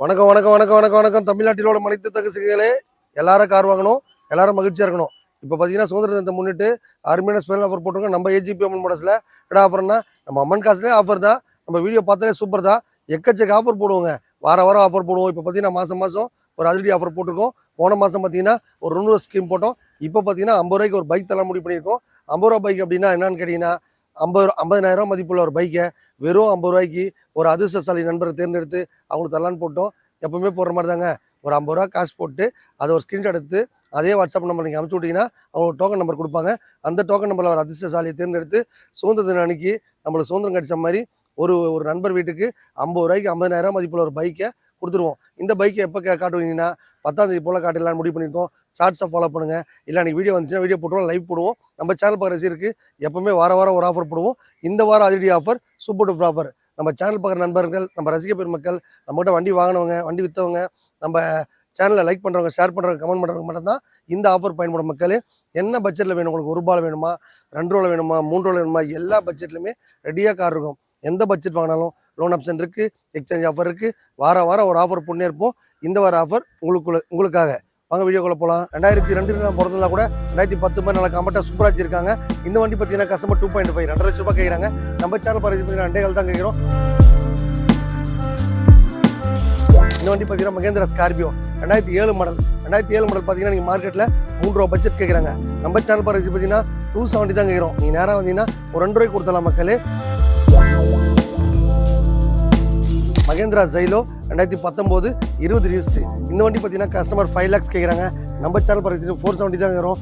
வணக்கம் வணக்கம் வணக்கம் வணக்கம் வணக்கம் தமிழ்நாட்டில் உள்ள அனைத்து தகவல்களே எல்லாரும் கார் வாங்கணும், எல்லாரும் மகிழ்ச்சியாக இருக்கணும். இப்போ பார்த்தீங்கன்னா சுதந்திர தினத்தை முன்னிட்டு அருமையான ஸ்பெஷல் ஆஃபர் போட்டுருங்க. நம்ம ஏஜிபி அம்மன் மோடஸில் என்ன ஆஃபர்னா நம்ம அம்மன் காசுலேயே ஆஃபர் தான். நம்ம வீடியோ பார்த்தாலே சூப்பர் தான். எக்கச்சக்க ஆஃபர் போடுவோங்க, வாரம் ஆஃபர் போடுவோம். இப்போ பார்த்தீங்கன்னா மாதம் ஒரு அதிரடி ஆஃபர் போட்டிருக்கோம். போன மாதம் பார்த்தீங்கன்னா ஒரு 200 ஸ்கீம் போட்டோம். இப்போ பார்த்தீங்கன்னா 50 ரூபாய்க்கு ஒரு பைக் தரலாம் முடிவு பண்ணியிருக்கோம். 50 ரூபா பைக் அப்படின்னா என்னன்னு கேட்டிங்கன்னா 50,000 மதிப்புள்ள ஒரு பைக்கை வெறும் 50 ரூபாய்க்கு ஒரு அதிர்ஷ்டசாலி நண்பரை தேர்ந்தெடுத்து அவங்களுக்கு தரலான்னு போட்டோம். எப்பவுமே போடுற மாதிரி தாங்க. ஒரு 50 ரூபா காசு போட்டு அதை ஒரு ஸ்க்ரீன்ஷாட் எடுத்து அதே வாட்ஸ்அப் நம்பர் நீங்கள் அனுப்பிச்சி விட்டிங்கன்னா அவங்க டோக்கன் நம்பர் கொடுப்பாங்க. அந்த டோக்கன் நம்பரில் ஒரு அதிர்ஷ்டசாலியை தேர்ந்தெடுத்து சுதந்திர தினம் அன்னைக்கு நம்மளுக்கு சுதந்திரம் கிடைச்ச மாதிரி ஒரு நண்பர் வீட்டுக்கு 50 ரூபாய்க்கு 50,000 மதிப்புள்ள ஒரு பைக்கை கொடுத்துருவோம். இந்த பைக்கை எப்போ காட்டுவீங்கன்னா 10ஆம் தேதி போல் காட்டிடலான்னு முடிவு பண்ணியிருக்கோம். சார்ட்ஸை ஃபாலோ பண்ணுங்கள். இல்லை அன்றைக்கி வீடியோ வந்துச்சுன்னா வீடியோ போட்டுருவோம், லைவ் போடுவோம். நம்ம சேனல் பார்க்குற ரசிகருக்கு எப்போவுமே வாரம் ஒரு ஆஃபர் போடுவோம். இந்த வாரம் அதிரடி ஆஃபர், சூப்பர் டூப்பர் ஆஃபர். நம்ம சேனல் பார்க்குற நண்பர்கள், நம்ம ரசிக பெருமக்கள், நம்மகிட்ட வண்டி வாங்கினவங்க, வண்டி விற்றவங்க, நம்ம சேனலை லைக் பண்ணுறவங்க, ஷேர் பண்ணுறவங்க, கமெண்ட் பண்ணுறவங்க மட்டும்தான் இந்த ஆஃபர் பயன்படும். மக்களே என்ன பட்ஜெட்டில் வேணும் உங்களுக்கு? 1 ரூபாயில் வேணுமா, 2 ரூபாயில் வேணுமா, 3 ரூபாயில் வேணுமா, எல்லா பட்ஜெட்லையுமே ரெடியாக கார் இருக்கும். எந்த பட்ஜெட் வாங்கினாலும் லோன் ஆப்ஷன் இருக்குது, எக்ஸ்சேஞ்ச் ஆஃபர் இருக்குது. வாரம் ஒரு ஆஃபர் போட்டே இருப்போம். இந்த வார ஆஃபர் உங்களுக்காக. வாங்க வீடியோக்குள்ளே போகலாம். 2002 நான் பிறந்ததா கூட 2010 மாதிரி நல்லா கம்பெட்டாக சூப்பராக வச்சிருக்காங்க. இந்த வண்டி பார்த்தீங்கன்னா கஸ்டமர் 2.5 2 லட்ச ரூபாய் கேட்குறாங்க. நம்ம சேனல் பார்த்து பார்த்தீங்கன்னா 2 தான் கேட்குறோம். இந்த வண்டி பார்த்தீங்கன்னா மகேந்திரா ஸ்கார்பியோ 2007 மாடல். 2007 மாடல் பார்த்தீங்கன்னா நீங்கள் மார்க்கெட்டில் 3 ரூபா பட்ஜெட் கேட்குறாங்க. நம்ம சேனல் பார்த்து பார்த்தீங்கன்னா 270 தான் கேட்குறோம். நீங்கள் நேராக வந்தீங்கன்னா ஒரு 2 ரூபாய்க்கு கொடுத்தலாம் மக்களே. மகேந்திரா ஜைலோ 2019 20 ரிஜிஸ்ட்ரி. இந்த வண்டி பார்த்தீங்கன்னா கஸ்டமர் 5 lakhs கேட்குறாங்க. நம்ம சேனல் பார்த்து 470 தான் கேட்குறோம்.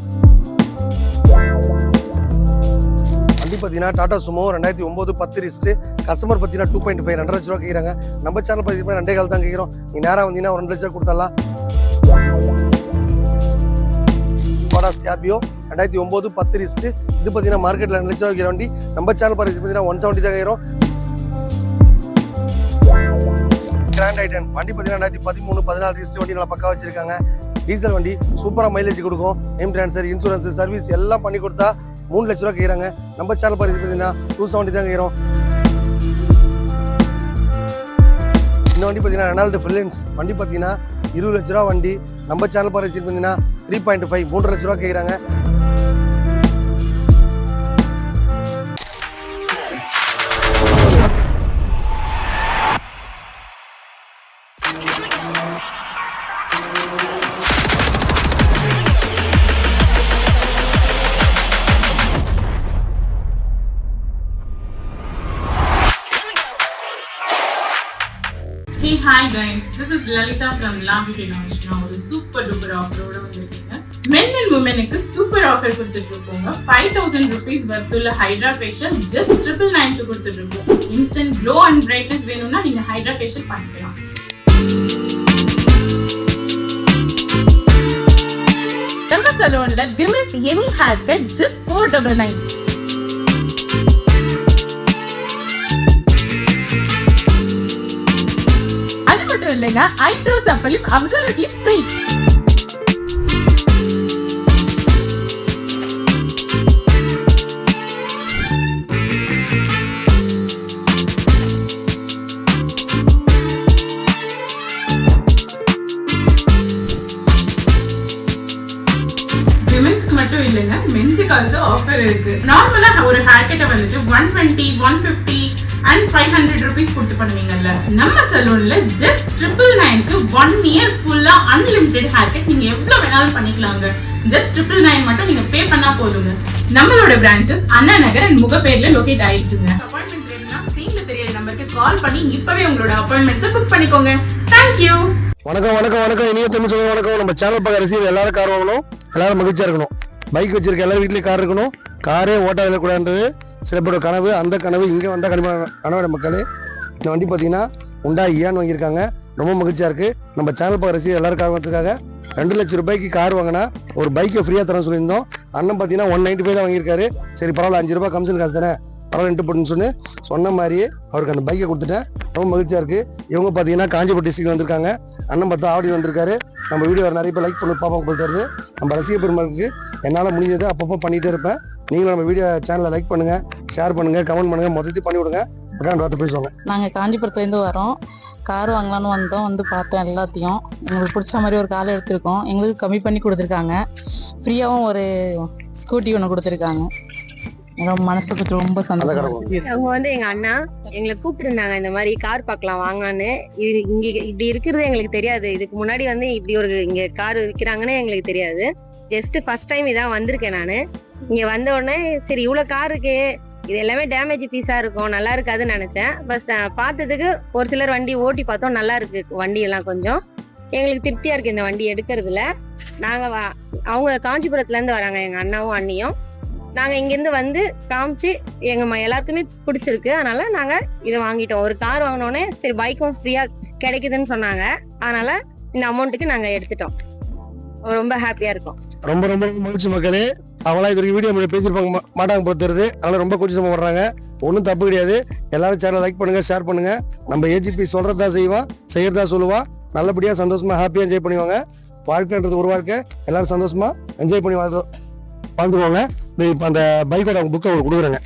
வண்டி பார்த்தீங்கன்னா டாடா சுமோ 2009 10 ரிஜிஸ்ட்ரி. கஸ்டமர் பார்த்தீங்கன்னா 2.5 2 லட்ச ரூபா கேட்குறாங்க. நம்ம சேனல் பார்த்தீங்கன்னா 2.5 தான் கேட்குறோம். நீ நேராக வந்தீங்கன்னா ஒரு 2 லட்சம் கொடுத்தலாம். Tata Scorpio 2009 10 registry. இது பார்த்தீங்கன்னா மார்க்கெட்டில் 2 லட்சம் வைக்கிற வண்டி. நம்ம சேனல் பார்த்து பார்த்தீங்கன்னா 170 தான் கேட்குறோம். கிராண்ட் ஐட்டன் வண்டி பார்த்தீங்கன்னா 2013 14 ரிஜிஸ்ட்ரி வண்டி நல்லா பக்கா வச்சிருக்காங்க. டீசல் வண்டி சூப்பராக மைலேஜ் கொடுக்கும். நேம் ட்ரான்ஸ்ஃபர், இன்சூரன்ஸ், சர்வீஸ் எல்லாம் பண்ணி கொடுத்தா 3 லட்ச ரூபா கேட்குறாங்க. நம்ம சேனல் பார்த்து பார்த்தீங்கன்னா 270 தான் கேட்குறோம். இந்த வண்டி பார்த்தீங்கன்னா ரெனால்டு ஃபிலின்ஸ் வண்டி பார்த்தீங்கன்னா 20 லட்ச ரூபா வண்டி. நம்ம சேனல் பார்த்து பார்த்தீங்கன்னா 3.5 3 லட்ச ரூபா கேட்குறாங்க. Hey, hi guys, this is Lalita from Lavity Lounge. நான் ஒரு சூப்பர் டூப்பர் ஆஃபரோட வந்திருக்கேன். Men and womenக்கு சூப்பர் ஆஃபர் கொடுத்துட்டு இருக்கோங்க. 5,000 rupees வர்த்துள்ள ஹைட்ரா ஃபேஷியல் just 999 கொடுத்துட்டு இருக்கோம். இன்ஸ்டன்ட் க்ளோ அண்ட் பிரைட்னஸ் வேணும்னா நீங்க ஹைட்ரா ஃபேஷியல் பண்ணிக்கலாம். நம்ம சலூன்ல விமென்ஸ் எவி ஹேர் கட் just 499. இல்லைங்க, ஐப்ரோ சாம்பிளும் அப்சல்யூட்லி ஃப்ரீ. விமென்ஸ்க்கு மட்டும் இல்லைங்க, மென்ஸுக்கு ஆல்சோ ஆஃபர் இருக்கு. நார்மலா ஒரு ஹேர் கட்டை வந்துட்டு 120 150 and 500 rupees கொடுத்து பண்ணுவீங்கல்ல, நம்ம சலூன்ல just 999க்கு 1 year ஃபுல்லா அன்லிமிட்டெட் ஹேர் கட் நீங்க எவ்வளவு வேணாலும் பண்ணிக்கலாங்க. just 999 மட்டும் நீங்க பே பண்ணா போதுங்க. நம்மளோட பிரான்ச்சஸ் அண்ணா நகர் அண்ட் முகப்பேர்ல லொகேட் ஆயிருக்குங்க. அப்பாயின்ட்மெண்ட்ஸ் வேணும்னா ஸ்கிரீன்ல தெரியற நம்பருக்கு கால் பண்ணி இப்பவே உங்களோட அப்பாயின்ட்மெண்ட்ஸை புக் பண்ணிக்கோங்க. Thank you. வணக்கம் வணக்கம் வணக்கம் இனிய தமிழ் சொல்லுங்க. வணக்கம். நம்ம சேனல் பார்க்குற ரசிகர்கள் எல்லாரும் கார் வாங்கணும், எல்லாரும் மகிழ்ச்சியாக இருக்கணும். பைக் வச்சிருக்க எல்லாரும் வீட்லேயும் கார் இருக்கணும். காரே ஓட்டாத கூடாதுன்றது சில பேரோட கனவு. அந்த கனவு இங்கே வந்தால் கனவோட மக்களே. இந்த வண்டி பார்த்தீங்கன்னா உண்டா இயான்னு வாங்கியிருக்காங்க. ரொம்ப மகிழ்ச்சியாக இருக்குது. நம்ம சேனல் பார்க்குற ரசிகர்கள் எல்லாரும் கார் வாங்கிறதுக்காக 2 லட்ச ரூபாய்க்கு கார் வாங்கினா ஒரு பைக்கை ஃப்ரீயாக தரேன் சொல்லியிருந்தோம். அண்ணன் பார்த்தீங்கன்னா 195 தான் வாங்கியிருக்காரு. சரி பரவாயில்ல, 5 ரூபாய் கமிஷன் காசு தானே, பரவாயில்ல இன்ட்டு போட்டுன்னு சொன்ன மாதிரியே அவருக்கு அந்த பைக்கை கொடுத்துட்டேன். ரொம்ப மகிழ்ச்சியாக இருக்குது. இவங்க பார்த்தீங்கன்னா காஞ்சிபுரம் டிஸ்ட்ரிக்ட் வந்திருக்காங்க. அண்ணன் பார்த்தா ஆடி வந்திருக்காரு. நம்ம வீடியோ நிறைய பேர் லைக் பண்ணி பார்ப்பாங்க போல் தருது. நம்ம ரசிக பெருமளுக்கு என்னால் முடிஞ்சது அப்பப்போ பண்ணிகிட்டே இருப்பேன். நீங்களும் நம்ம வீடியோ சேனலை லைக் பண்ணுங்கள், ஷேர் பண்ணுங்கள், கமெண்ட் பண்ணுங்கள், மொத்தத்தையும் பண்ணி விடுங்க. பார்த்து பேசுவாங்க. நாங்கள் காஞ்சிபுரத்துலேருந்து வரோம். கார் வாங்கலான்னு வந்தோம், வந்து பார்த்தோம் எல்லாத்தையும். எங்களுக்கு பிடிச்ச மாதிரி ஒரு கார் எடுத்திருக்கோம். எங்களுக்கு கம்மி பண்ணி கொடுத்துருக்காங்க. ஃப்ரீயாகவும் ஒரு ஸ்கூட்டி ஒன்று கொடுத்துருக்காங்க. மனசுக்கு ரொம்ப சந்தோஷம். அவங்க வந்து எங்க அண்ணா எங்களை கூப்பிட்டுருந்தாங்க, இந்த மாதிரி கார் பார்க்கலாம் வாங்கலான்னு. இது இங்க இப்படி இருக்கிறது எங்களுக்கு தெரியாது. இதுக்கு முன்னாடி வந்து இப்படி ஒரு இங்க கார் விற்கிறாங்கன்னு எங்களுக்கு தெரியாது. ஜஸ்ட் ஃபர்ஸ்ட் டைம் இதான் வந்திருக்கேன் நானு. இங்க வந்த உடனே சரி இவ்வளவு கார் இருக்கே, இது எல்லாமே டேமேஜ் பீஸா இருக்கும், நல்லா இருக்காதுன்னு நினைச்சேன். ஃபர்ஸ்ட் பார்த்ததுக்கு ஒரு சிலர் வண்டி ஓட்டி பார்த்தோம், நல்லா இருக்கு வண்டி எல்லாம். கொஞ்சம் எங்களுக்கு திருப்தியா இருக்கு இந்த வண்டி எடுக்கிறதுல. நாங்க அவங்க காஞ்சிபுரத்துல இருந்து வராங்க, எங்க அண்ணாவும் அண்ணியும். நாங்க இங்க இருந்து வந்து காமிச்சு எங்க எல்லாத்துக்குமே பிடிச்சிருக்கு, அதனால நாங்க இதை வாங்கிட்டோம். ஒரு கார் வாங்கினோடனே சரி பைக்கும் ஃப்ரீயா கிடைக்குதுன்னு சொன்னாங்க, அதனால இந்த அமௌண்ட்டுக்கு நாங்க எடுத்துட்டோம். ரொம்ப ஹாப்பியா இருக்கும். ரொம்ப ரொம்ப மகிழ்ச்சி மக்களே. அவங்களா இது வீடியோ பேசியிருப்பாங்க மாட்டாங்க பொறுத்துறது, அதனால ரொம்ப கொஞ்சம் வர்றாங்க. ஒன்றும் தப்பு கிடையாது. எல்லாரும் சேனல் லைக் பண்ணுங்க, ஷேர் பண்ணுங்க. நம்ம ஏஜிபி சொல்றதா செய்வான், செய்யறதா சொல்லுவான். நல்லபடியா சந்தோஷமா ஹாப்பியா என்ஜாய் பண்ணுவாங்க. வாழ்க்கைன்றது ஒரு வாழ்க்கை, எல்லாரும் சந்தோஷமா என்ஜாய் பண்ணி வாழ்ந்துருவாங்க. இப்போ அந்த பைக்கோட புக்கை அவங்க கொடுக்குறேங்க.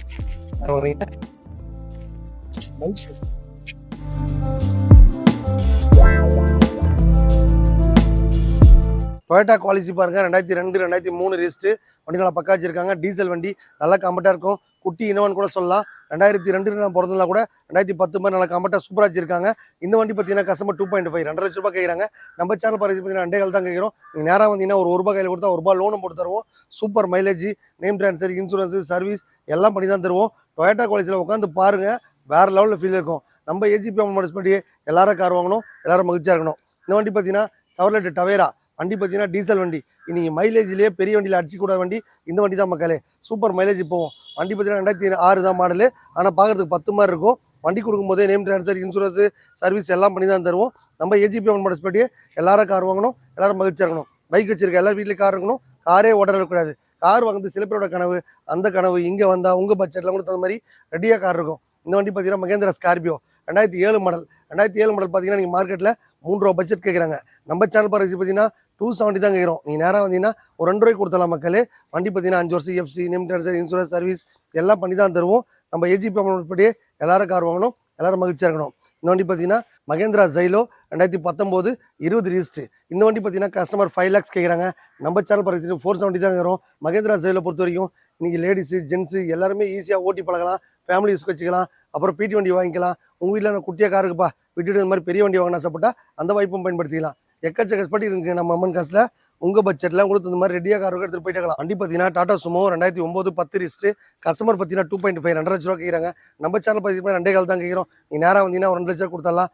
டொயோட்டா குவாலிட்டி பாருங்க, 2002 2003 ரெஜிஸ்ட்ரு வண்டி நல்லா பக்கா வச்சிருக்காங்க. டீசல் வண்டி நல்லா கம்பர்ட்டாக இருக்கும். குட்டி இனோவான்னு கூட சொல்லலாம். 2002 பிறந்ததுல கூட 2010 மாதிரி நல்லா கம்பர்ட்டாக சூப்பராக வச்சிருக்காங்க. இந்த வண்டி பார்த்தீங்கன்னா கஸ்டமர் 2.5 2.5 லட்ச ரூபாய் கேட்குறாங்க. நம்ம சேனல் பார்த்தீங்கன்னா 2 கால் தான் கேட்குறோம். நீங்கள் நேராக வந்தீங்கன்னா ஒரு ரூபாய் கையில் கொடுத்தா ₹1 லோனும் போட்டு தருவோம். Super mileage, name transfer, insurance, service எல்லாம் பண்ணி தான் தருவோம். டொயோட்டா குவாலிட்டியில் உட்காந்து பாருங்க, வேற லெவலில் ஃபீல் இருக்கும். நம்ம ஏஜிபி மோட்டார்ஸ் பற்றி எல்லாரும் கார் வாங்கணும், எல்லாரும் மகிழ்ச்சியாக இருக்கணும். இந்த வண்டி பார்த்தீங்கன்னா செவர்லெட் டவேரா வண்டி பார்த்தீங்கன்னா டீசல் வண்டி. இன்னைக்கு மைலேஜ்லேயே பெரிய வண்டியில் அடிச்சிக்கூட வண்டி இந்த வண்டி தான் மக்களே. சூப்பர் மைலேஜ் போவோம். வண்டி பார்த்தீங்கன்னா 2006 தான் மாடலு, ஆனால் பார்க்குறதுக்கு 10 மாதிரி இருக்கும். வண்டி கொடுக்கும்போதே நேம் ட்ரான்ஸ்ஃபர், இன்சூரன்ஸ், சர்வீஸ் எல்லாம் பண்ணி தான் தருவோம். நம்ம ஏஜிபி மோட்டார்ஸ் பற்றி எல்லாரும் கார் வாங்கணும், எல்லாரும் மகிழ்ச்சியாக இருக்கணும். பைக் வச்சிருக்க எல்லாரும் வீட்டில் கார் இருக்கணும், காரே ஓட இருக்கக்கூடாது. கார் வாங்குறது சில பேரோட கனவு. அந்த கனவு இங்கே வந்தால் உங்கள் பட்ஜெட்டில் கூட தகுந்த மாதிரி ரெடியாக கார் இருக்கும். இந்த வண்டி பார்த்தீங்கன்னா மகேந்திரா ஸ்கார்பியோ 2007 மாடல். 2007 மாடல் பார்த்தீங்கன்னா நீங்கள் மார்க்கெட்டில் ₹3 பட்ஜெட் கேட்குறாங்க. நம்ம சேனல் பரிசு பார்த்தீங்கன்னா 270 தான் கேட்குறோம். நீங்கள் நேராக வந்தீங்கன்னா ஒரு ₹2 கொடுத்தலாம் மக்களே. வண்டி பார்த்தீங்கன்னா 5 வருஷம் FC, name transfer, insurance, service எல்லாம் பண்ணி தான் தருவோம். நம்ம ஏஜிபி படி எல்லாரும் கார் வாங்கணும், எல்லாரும் மகிழ்ச்சியாக இருக்கணும். இந்த வண்டி பார்த்தீங்கன்னா மகேந்திரா ஜைலோ 2019 20 ரெஜிஸ்ட்ரு. இந்த வண்டி பார்த்தீங்கன்னா கஸ்டமர் 5 lakhs கேட்குறாங்க. நம்ம சேனல் பரிசு 470 தான் கேட்குறோம். மகேந்திரா ஜைலோ பொறுத்த வரைக்கும் இன்றைக்கி லேடிஸு ஜென்ஸு எல்லாருமே ஈஸியாக ஓட்டி பழகலாம், ஃபேமிலி யூஸ் வச்சுக்கலாம். அப்புறம் பிடி வண்டி வாங்கிக்கலாம். உங்கள் வீட்டில் நான் குட்டியாக கார் இருக்குப்பா, விட்டுட்டு இந்த மாதிரி பெரிய வண்டி வாங்கினா ஆசைப்பட்டா அந்த வாய்ப்பும் பயன்படுத்திக்கலாம். எக்கச்சக்க ஸ்பட்டி இருக்குது நம்ம அம்மன் காசில். உங்கள் பட்ஜெட்டில் உங்களுக்கு இந்த மாதிரி ரெடியாக கார் எடுத்துகிட்டு போயிட்டாக்கலாம். வண்டி பார்த்தீங்கன்னா டாடா சுமோ 2009 10 ரெஜிஸ்ட்ரு. கஸ்டமர் பார்த்தீங்கன்னா 2.5 2 லட்ச ரூபா கேட்குறாங்க. நம்ம சேனல் பார்த்தீங்கன்னா 2 கால் தான் கேட்குறோம். நீ நேராக வந்தீங்கன்னா ஒரு 2 லட்ச ரூபா கொடுத்தரலாம்.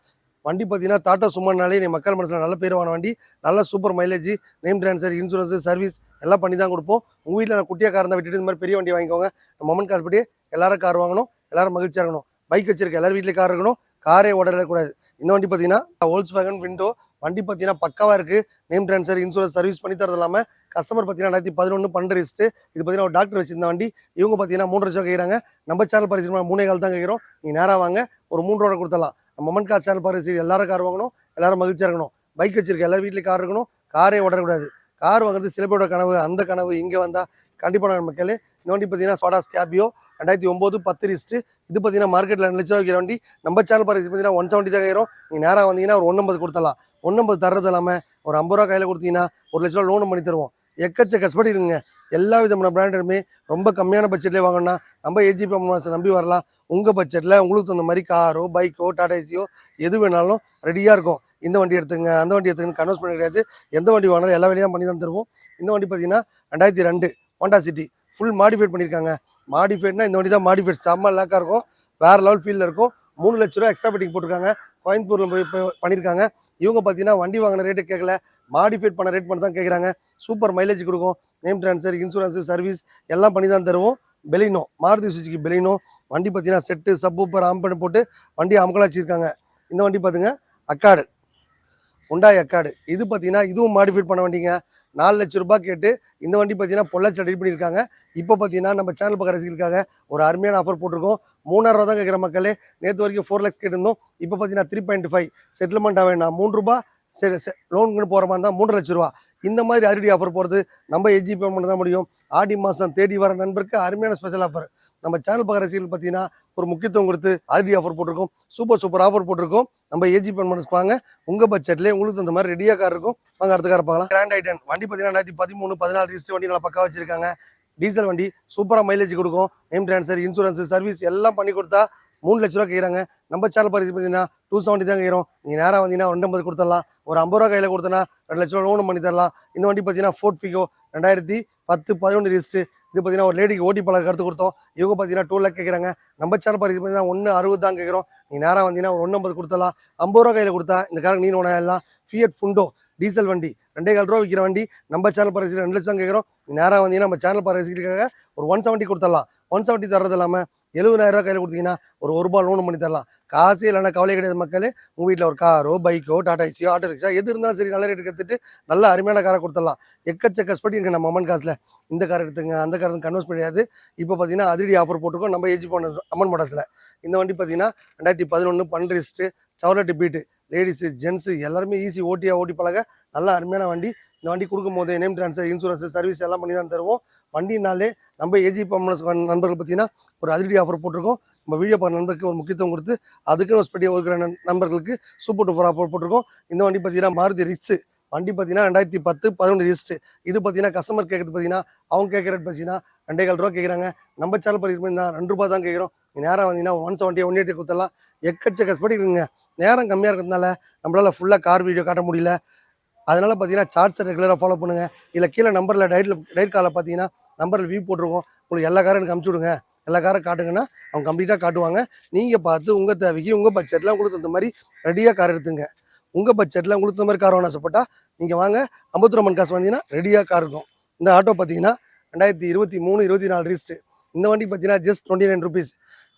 வண்டி பார்த்தீங்கன்னா டாடா சுமோனாலே நீ மக்கள் மனசில் நல்ல பேர் வாங்கின வண்டி. நல்ல super mileage, name transfer, insurance, service எல்லாம் பண்ணி தான் கொடுப்போம். உங்கள் வீட்டில் நான் குட்டியாக கார் இருந்தால் விட்டுட்டு இந்த மாதிரி பெரிய வண்டி வாங்கிக்கோங்க. நம்ம அம்மன் காசு படி எல்லாரும் கார் வாங்கணும், எல்லாரும் மகிழ்ச்சியாக இருக்கணும். பைக் வச்சிருக்க எல்லாரும் வீட்டில் கார் இருக்கணும், காரே ஓடக்கூடாது. இந்த வண்டி பார்த்தீங்கன்னா வோல்க்ஸ்வேகன் விண்டோ வண்டி பார்த்தீங்கன்னா பக்காவாக இருக்குது. நேம் ட்ரான்ஸ்ஃபர், இன்சூரன்ஸ், சர்வீஸ் பண்ணி தரது இல்லாமல் கஸ்டமர் பார்த்தீங்கன்னா 2011 12 ரெஜிஸ்ட்ரு. இது பார்த்தீங்கன்னா ஒரு டாக்டர் வச்சிருந்த வண்டி. இவங்க பார்த்தீங்கன்னா 3 லட்சம் கேட்குறாங்க. நம்ம சேனல் பரிசு 3 கால் தான் கேட்குறோம். நீ நேராக வாங்க, ஒரு 3 ரூபா கொடுத்தலாம். நம்ம அம்மன் கார் சேனல் பரிசு எல்லாரும் கார் வாங்கணும், எல்லாரும் மகிழ்ச்சியாக இருக்கணும். பைக் வச்சிருக்க எல்லாரும் வீட்டில் கார் இருக்கணும், காரே ஓடக்கூடாது. கார் வாங்குறது சில பேரோட கனவு. அந்த கனவு இங்கே வந்தால் கண்டிப்பாக மக்களே. இந்த வண்டி பார்த்தீங்கன்னா சோடா ஸ்கார்பியோ 2009 10 ரெஜிஸ்ட்ரு. இது பார்த்தீங்கன்னா மார்க்கெட்டில் 2 லட்சம் வைக்கிற வண்டி. நம்ம சேனல் பரிசு பார்த்தீங்கன்னா 170 தான் கேட்குறோம். நீ நேராக வந்தீங்கன்னா ஒரு 150 கொடுத்தலாம். 150 தர்றது இல்லாமல் ஒரு 50 ரூபா கையில் கொடுத்தீங்கன்னா 1 லட்ச ரூபா லோனும் பண்ணி தருவோம். எக்கச்சக்க கஷ்டப்பட்டு இருக்குங்க. எல்லா விதமான பிராண்டுமே ரொம்ப கம்மியான பட்ஜெட்லேயே வாங்கணும்னா நம்ம ஏஜிபி மோட்டார்ஸை நம்பி வரலாம். உங்கள் பட்ஜெட்டில் உங்களுக்கு தகுந்த மாதிரி காரோ, பைக்கோ, டாடா ஏசியோ எது வேணாலும் ரெடியாக இருக்கும். இந்த வண்டி எடுத்துங்க, அந்த வண்டி எடுத்துங்க, கன்வெர்ஸ் பண்ண கிடையாது. எந்த வண்டி வாங்கினாலும் எல்லா வேலையும் பண்ணி தான் தருவோம். இந்த வண்டி பார்த்தீங்கன்னா 2002 ஹோண்டா சிட்டி ஃபுல் மாடிஃபைட் பண்ணியிருக்காங்க. மாடிஃபைட்னா இந்த வண்டி தான் மாடிஃபைட். செம்ம லேக்காக இருக்கும், வேறு லெவல் ஃபீல்டில் இருக்கும். 3 லட்ச ரூபா எக்ஸ்ட்ரா பெட்டிங் போட்டிருக்காங்க. கோயம்புத்தூரில் போய் பண்ணியிருக்காங்க. இவங்க பார்த்தீங்கன்னா வண்டி வாங்கின ரேட்டு கேட்கல, மாடிஃபைட் பண்ண ரேட் பண்ணி தான் கேட்குறாங்க. சூப்பர் மைலேஜ் கொடுக்கும். நேம் ட்ரான்ஸ்ஃபர், இன்சூரன்ஸ், சர்வீஸ் எல்லாம் பண்ணி தான் தருவோம். பெலினோ, மாருதி சுசுகி பெலினோ வண்டி பார்த்தீங்கன்னா செட்டு, சப்பூப்பர், ஆம்பன் போட்டு வண்டி அமக்கலா வச்சிருக்காங்க. இந்த வண்டி பார்த்துங்க அக்காடு, உண்டாய் அக்காடு. இது பார்த்தீங்கன்னா இதுவும் மாடிஃபைட் பண்ண வண்டிங்க. 4 லட்ச ரூபாய் கேட்டு இந்த வண்டி பார்த்தீங்கன்னா பொள்ளாச்சி ரெடி பண்ணியிருக்காங்க. இப்போ பார்த்தீங்கன்னா நம்ம சேனல் பக்கம் ரசிகளுக்காக ஒரு அருமையான ஆஃபர் போட்டிருக்கோம். 3000 ரூபா தான் கேட்குற மக்களே. நேற்று வரைக்கும் 4 lakhs கேட்டிருந்தோம். இப்போ பார்த்தீங்கன்னா 3.5 செட்டில்மெண்ட் ஆக வேண்டாம். 3 ரூபா லோனுக்குன்னு போகிற மாதிரி இருந்தால் 3 லட்ச ரூபா. இந்த மாதிரி அறுவடை ஆஃபர் போகிறது நம்ம ஏஜிபி மட்டும் தான் முடியும். ஆடி மாதம் தேடி வர நண்பருக்கு அருமையான ஸ்பெஷல் ஆஃபர். நம்ம சேனல் பக்கம் ரசிகர்கள் பார்த்தீங்கன்னா ஒரு முக்கியத்துவம் கொடுத்து ஆர்டி ஆஃபர் போட்டிருக்கோம். சூப்பர் ஆஃபர் போட்டிருக்கோம். நம்ம ஏஜி பெர்ஃபார்மன்ஸ் வாங்க, உங்கள் பட்ஜெட்லேயே உங்களுக்கு இந்த மாதிரி ரெடியாக கார் இருக்கும். வாங்க அடுத்த கார் பார்க்கலாம். கிராண்ட் ஐட்டன் வண்டி பார்த்தீங்கன்னா 2013, 14 ரிஜிஸ்டர் வண்டி நல்லா பக்கா வச்சிருக்காங்க. டீசல் வண்டி சூப்பராக மைலேஜ் கொடுக்கும். நேம் ட்ரான்ஸ்ஃபர், இன்சூரன்ஸ், சர்வீஸ் எல்லாம் பண்ணி கொடுத்தா 3 லட்ச ரூபா கேட்குறாங்க. நம்ம சேனல் பரிசு பார்த்தீங்கன்னா 270 தான் கேட்குறோம். நீங்கள் நேராக வந்தீங்கன்னா 250 கொடுத்துடலாம். ஒரு 50 ரூபா கையில் கொடுத்தனா 2 லட்ச ரூபா லோனும் பண்ணி தரலாம். இந்த வண்டி பார்த்தீங்கன்னா ஃபோர்ட் ஃபிகோ 2010, 11 ரிஜிஸ்டர். இது பார்த்தீங்கன்னா ஒரு லேடிக்கு ஓட்டி பழக கருத்து கொடுத்தோம். இவங்க பார்த்தீங்கன்னா 2 லேக் கேட்குறாங்க. நம்ம சேனல் பரிசு பார்த்தீங்கன்னா 160 தான் கேட்குறோம். நீங்கள் நேராக வந்தீங்கன்னா ஒரு 150 கொடுத்தலாம். 50 ரூபா கையில் கொடுத்தா இந்த காருக்கு நீ ஒன்றாயிடலாம். ஃபியட் ஃபுண்டோ டீசல் வண்டி 2,4 ரூபா விற்கிற வண்டி. நம்ம சேனல் பரிசு 2 லட்சம் கேட்குறோம். நேராக வந்தீங்கன்னா நம்ம சேனல் பரிசுக்காக ஒரு 170 கொடுத்துடலாம். 170 தரது இல்லாமல் 70,000 ரூபா கையில் கொடுத்தீங்கன்னா ஒரு ரூபா லோன் பண்ணி தரலாம். காசே இல்லைன்னா கவலை கிடையாது மக்களே. உங்கள் வீட்டில் ஒரு காரோ, பைக்கோ, டாடா ஏசியோ, ஆட்டோ ரிக்ஷா எது இருந்தாலும் சரி, நல்ல ரேட்டுக்கு எடுத்துட்டு நல்ல அருமையான காரை கொடுத்துடலாம். எக்கச்சக்க ஸ்பெட்டி இருக்குது நம்ம அம்மன் காசில். இந்த கார் எடுத்துங்க, அந்த கார் கன்வெர்ஸ் பண்ணியாது. இப்போ பார்த்தீங்கன்னா அதிரடி ஆஃபர் போட்டிருக்கோம் நம்ம ஏஜி அம்மன் மோட்டார்ஸில். இந்த வண்டி பார்த்தீங்கன்னா 2011, 12 ரிஜிஸ்டர், சவலட்டு பீட்டு. லேடிஸு, ஜென்ஸு எல்லாருமே ஈஸி ஓட்டி பழக நல்ல அருமையான வண்டி. இந்த வண்டி கொடுக்கும்போது நேம் ட்ரான்ஸ்ஃபர், இன்சூரன்ஸ், சர்வீஸ் எல்லாம் பண்ணி தான் தருவோம். வண்டினாலே நம்ம ஏஜி பெர்ஃபார்மன்ஸ் நண்பர்கள் பார்த்தீங்கன்னா ஒரு அதிரடி ஆஃபர் போட்டிருக்கோம். நம்ம வீடியோ பார்க்குற நண்பருக்கு ஒரு முக்கியத்துவம் கொடுத்து அதுக்குன்னு ஒரு ஸ்பெட்டியாக ஒதுக்குற நண்பர்களுக்கு சூப்பர் ஆஃபர் போட்டிருக்கோம். இந்த வண்டி பார்த்தீங்கன்னா மாருதி ரிட்ஸு வண்டி பார்த்தீங்கன்னா 2010, 11 ரிஜிஸ்டர். இது பார்த்தீங்கன்னா கஸ்டமர் கேட்குறது பார்த்தீங்கன்னா அவங்க கேட்குற ரேட் பார்த்தீங்கன்னா 2,4 ரூபா கேட்குறாங்க. நம்ம சேனல் பரிசு பார்த்தீங்கன்னா 2 ரூபா தான் கேட்குறோம். நேரம் வந்தீங்கன்னா 170, 180 கொடுத்துடலாம். எக்கச்சக்க ஸ்பெட்டி இருக்குங்க. நேரம் கம்மியாக இருக்கிறதுனால நம்மளால் ஃபுல்லாக கார் வீடியோ காட்ட முடியல. அதனால் பார்த்தீங்கன்னா சார்ட்ஸை ரெகுலராக ஃபாலோ பண்ணுங்கள். இல்லை கீழே நம்பரில் டைட் காலில் பார்த்தீங்கன்னா நம்பரில் வியூ போட்டிருக்கோம். உங்களுக்கு எல்லா காரும் எனக்கு அமுச்சு விடுங்க, எல்லா காரை காட்டுங்கன்னா அவங்க கம்ப்ளீட்டாக காட்டுவாங்க. நீங்கள் பார்த்து உங்கள் தேவைக்கு உங்கள் பட்ஜெட்டில் உங்களுக்கு தகுந்த மாதிரி ரெடியாக கார் எடுத்துங்க. உங்கள் பட்ஜெட்டில் உங்களுக்கு தகுந்த மாதிரி கார் வாங்க ஆசைப்பட்டா நீங்கள் வாங்க. அம்பத்தூர் காசு வந்தீங்கன்னா ரெடியாக கார் இருக்கும். இந்த ஆட்டோ பார்த்தீங்கன்னா 2023, 24 ரிஜிஸ்டர். இந்த வண்டி பார்த்தீங்கன்னா ஜஸ்ட் 29 ருபீஸ்.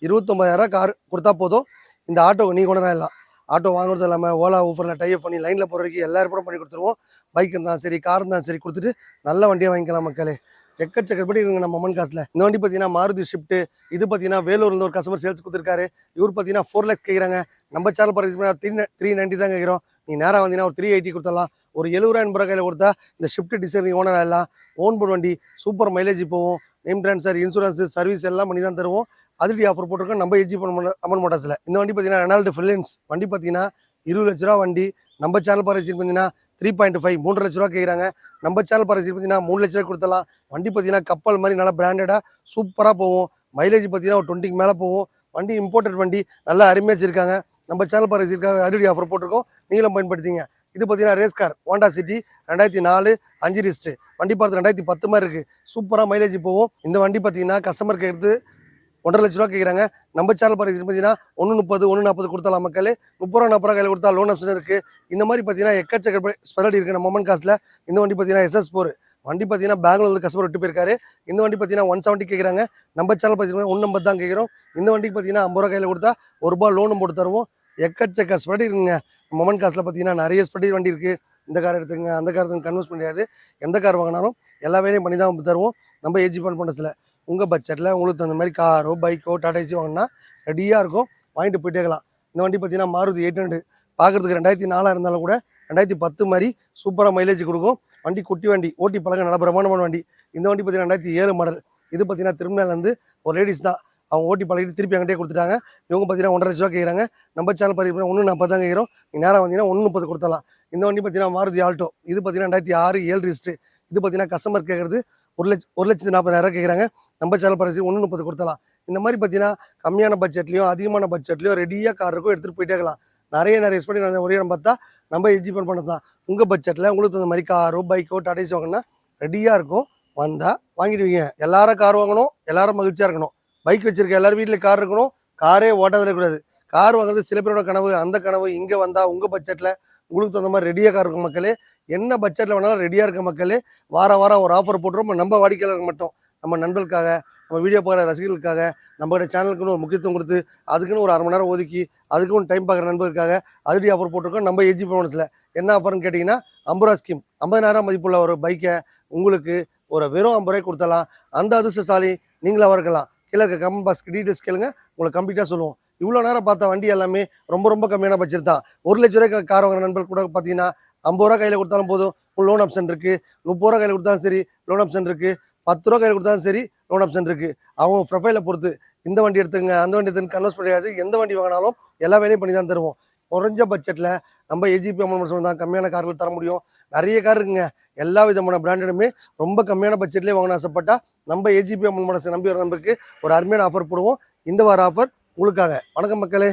29,000 கார் கொடுத்தா போதும். இந்த ஆட்டோ நீங்கள் கொண்டு வரலாம். ஆட்டோ வாங்குறது இல்லாமல் ஓலா, ஊஃபரில் டைப் பண்ணி லைனில் போகிறதுக்கு எல்லா ஏற்பாடும் பண்ணி கொடுத்துருவோம். பைக் இருந்தாலும் சரி, கார் இருந்தாலும் சரி கொடுத்துட்டு நல்ல வண்டியாக வாங்கிக்கலாம் மக்களே. எக்கச்சக்கப்படி இருக்குங்க நம்ம அம்மன் காசில். இந்த வண்டி பார்த்தீங்கன்னா மாருதி ஷிஃப்ட். இது பார்த்தீங்கன்னா வேலூர்லேருந்து ஒரு கஸ்டமர் சேல்ஸ் கொடுத்துருக்காரு. இவர் பார்த்தீங்கன்னா 4 lakhs கேட்குறாங்க. நம்ம சேனல் பரிசு 390 தான் கேட்குறோம். நீ நேராக வந்தீங்கன்னா ஒரு 380 கொடுத்துடலாம். ஒரு 70,000 ரூபாய் கையில் கொடுத்தா இந்த ஷிஃப்ட் டிசைன் ஓனர் ஆகலாம். ஓன் போர்டு வண்டி சூப்பர் மைலேஜ் போவோம். நேம் ட்ரான்ஸ்ஃபர், இன்சூரன்ஸ், சர்வீஸ் எல்லாம் பண்ணி தான் தருவோம். அதிரடி ஆஃபர் போட்டிருக்கோம் நம்ம ஏஜி அம்மன் மோட்டார்ஸில். இந்த வண்டி பார்த்தீங்கன்னா ரெனால்டு ஃபிலின்ஸ் வண்டி பார்த்தீங்கன்னா 20 லட்ச ரூபா வண்டி. நம்ம சேனல் பரிசு பார்த்தீங்கன்னா 3.5, 3 லட்ச ரூபா கேட்குறாங்க. நம்ம சேனல் பரிசு பார்த்தீங்கன்னா 3 லட்ச ரூபா கொடுத்தலாம். வண்டி பார்த்தீங்கன்னா கப்பல் மாதிரி நல்லா பிராண்டடாக சூப்பராக போவோம். மைலேஜ் பார்த்தீங்கன்னா ஒரு 20க்கு மேலே போவோம். வண்டி இம்போர்ட்டட் வண்டி நல்லா அருமையாக வச்சிருக்காங்க. நம்ம சேனல் பரிசுக்காக அதிரடி ஆஃபர் போட்டிருக்கோம். நீங்களும் பயன்படுத்திங்க. இது பார்த்தீங்கன்னா race car Honda city 2004, 5 register. வண்டி பார்த்து 2010 மாதிரி இருக்குது. சூப்பராக மைலேஜ் போவோம். இந்த வண்டி பார்த்தீங்கன்னா கஸ்டமர் கேட்குறது 1.5 லட்ச ரூபா கேட்குறாங்க. நம்ம சேனல் பரிசு பார்த்தீங்கன்னா 130, 140 கொடுத்தலாம் மக்களே. 30 ரூபா 40 ரூபா கையில் கொடுத்தா லோன் ஆப்ஷன் இருக்குது. இந்த மாதிரி பார்த்தீங்கன்னா எக்கச்சக்க ஸ்பெஷாலிட்டி இருக்குது நம்ம அம்மன் காசில். இந்த வண்டி பார்த்தீங்கன்னா SS4 வண்டி பார்த்தீங்கன்னா பெங்களூர்ல கஸ்டமர் விட்டு போயிருக்காரு. இந்த வண்டி பார்த்தீங்கன்னா 170 கேட்குறாங்க. நம்ம சேனல் பார்த்தீங்கன்னா 150 தான் கேட்குறோம். இந்த வண்டிக்கு பார்த்தீங்கன்னா 50 ரூபா கையில் கொடுத்தா ₹1 லோனும் போட்டு தருவோம். எக்கச்சக்க ஸ்பெட்டி இருக்குங்க நம்ம அம்மன் காசில். பார்த்தீங்கன்னா நிறைய ஸ்பெட்டி வண்டி இருக்குது. இந்த கார் எடுத்துங்க, அந்த கார் கன்வெர்ஸ் பண்ணியாது. எந்த கார் வாங்கினாலும் எல்லா வேலையும் பண்ணி தான் தருவோம் நம்ம ஏஜி பெர்ஃபார்மன்ஸில். உங்கள் பட்ஜெட்டில் உங்களுக்கு தகுந்த மாதிரி காரோ, பைக்கோ, டாடா ஏசி வாங்கினா ரெடியாக இருக்கும். வாங்கிட்டு போயிட்டே இருக்கலாம். இந்த வண்டி பார்த்தீங்கன்னா மாருதி 800 பார்க்குறதுக்கு 2004 இருந்தாலும் கூட 2010 மாதிரி சூப்பராக மைலேஜ் கொடுக்கும். வண்டி குட்டி வண்டி, ஓட்டி பழக நல்ல பிரமாண்டமான வண்டி. இந்த வண்டி பார்த்தீங்கன்னா 2007 மாடல். இது பார்த்தீங்கன்னா திருமணலேருந்து ஒரு லேடிஸ் தான். அவங்க ஓட்டி பழகிட்டு திருப்பி அங்கிட்டே கொடுத்துட்டாங்க. இவங்க பார்த்தீங்கன்னா 1.5 லட்ச ரூபா கேட்குறாங்க. நம்ம சேனல் பரிசு 140 தான் கேட்குறோம். நேராக வந்தீங்கன்னா 130 கொடுத்தலாம். இந்த வண்டி பார்த்தீங்கன்னா மாருதி ஆல்டோ. இது பார்த்தீங்கன்னா 2006, 7 ரிஜிஸ்டர். இது பார்த்தீங்கன்னா கஸ்டமர் கேட்குறது 1,40,000 கேட்குறாங்க. நம்ம சேனல் பரிசு 130 கொடுத்தலாம். இந்த மாதிரி பார்த்தீங்கன்னா கம்மியான பட்ஜெட்லையும் அதிகமான பட்ஜெட்லையும் ரெடியாக கார் இருக்கும். எடுத்துகிட்டு போயிட்டே இருக்கலாம். நிறைய ஸ்பெட்டி ஒரே இடம் பார்த்தா நம்ம ஏஜி பெர்ஃபார்மன்ஸ் தான். உங்கள் பட்ஜெட்டில் உங்களுக்கு தகுந்த மாதிரி காரோ, பைக்கோ, டாடா ஏசி வாங்கினா ரெடியாக இருக்கும். வந்தால் வாங்கிடுவீங்க. எல்லாரும் கார் வாங்கணும், எல்லாரும் மகிழ்ச்சியாக இருக்கணும். பைக் வச்சிருக்க எல்லாரும் வீட்டில் கார் இருக்கணும். காரே ஓட்டாதே கூடாது. கார் வாங்குறது சில பேரோட கனவு. அந்த கனவு இங்கே வந்தால் உங்கள் பட்ஜெட்டில் உங்களுக்கு தகுந்த மாதிரி ரெடியாக கார் இருக்கும் மக்களே. என்ன பட்ஜெட்டில் வேணாலும் ரெடியாக இருக்க மக்களே. வாரம் ஒரு ஆஃபர் போட்டுரும். நம்ம வாடிக்கையாளருக்கு மட்டும், நம்ம நண்பர்களுக்காக, நம்ம வீடியோ பார்க்குற ரசிகர்களுக்காக, நம்மகிட்ட சேனலுக்குன்னு ஒரு முக்கியத்துவம் கொடுத்து அதுக்குன்னு ஒரு 1/2 மணி நேரம் ஒதுக்கி அதுக்குன்னு டைம் பார்க்குற நண்பர்களுக்காக அதிரடி ஆஃபர் போட்டிருக்கோம் நம்ம ஏஜி பெர்ஃபார்மன்ஸில். என்ன ஆஃபர்னு கேட்டிங்கன்னா 50 ரூபா ஸ்கீம். 50,000 மதிப்புள்ள ஒரு பைக்கை உங்களுக்கு ஒரு வெறும் 50 ரூபாய்க்கு கொடுத்தலாம். அந்த அதிர்ஷ்டசாலி நீங்களாக இருக்கலாம். கீழே இருக்க கமெண்ட் பாக்ஸ்க்கு டீட்டெயில்ஸ் கேளுங்க, உங்களுக்கு கம்ப்ளீட்டாக சொல்லுவோம். இவ்வளோ நேரம் பார்த்த வண்டி எல்லாமே ரொம்ப கம்மியான பட்ஜெட் தான். 1 லட்ச ரூபாய்க்கு கார் வாங்குற நண்பர்கள் கூட பார்த்தீங்கன்னா 50 ரூபா கையில் கொடுத்தாலும் போதும், லோன் ஆப்ஷன் இருக்குது. 30 ரூபா கையில் கொடுத்தாலும் சரி லோன் ஆப்ஷன் இருக்குது. 10 ரூபா கையில் கொடுத்தாலும் சரி லோன் ஆப்ஷன் இருக்குது. அவங்க ப்ரொஃபைலை பொறுத்து இந்த வண்டி எடுத்துங்க அந்த வண்டி எடுத்துங்க கன்வெர்ஸ் கிடையாது. எந்த வண்டி வாங்கினாலும் எல்லா வேலையும் பண்ணி தான் தருவோம். குறைஞ்ச பட்ஜெட்டில் நம்ம ஏஜிபி அம்மன் மோட்டார்ஸ் தான் கம்மியான கார்கள் தர முடியும். நிறைய கார் இருக்குங்க, எல்லா விதமான பிராண்டடுமே ரொம்ப கம்மியான பட்ஜெட்லேயே வாங்கின ஆசைப்பட்டா நம்ம ஏஜிபி அம்மன் மோட்டார்ஸ் நம்பி வர நம்பருக்கு ஒரு அருமையான ஆஃபர் போடுவோம். இந்த வார ஆஃபர் உங்களுக்காக. வணக்கம் மக்களே.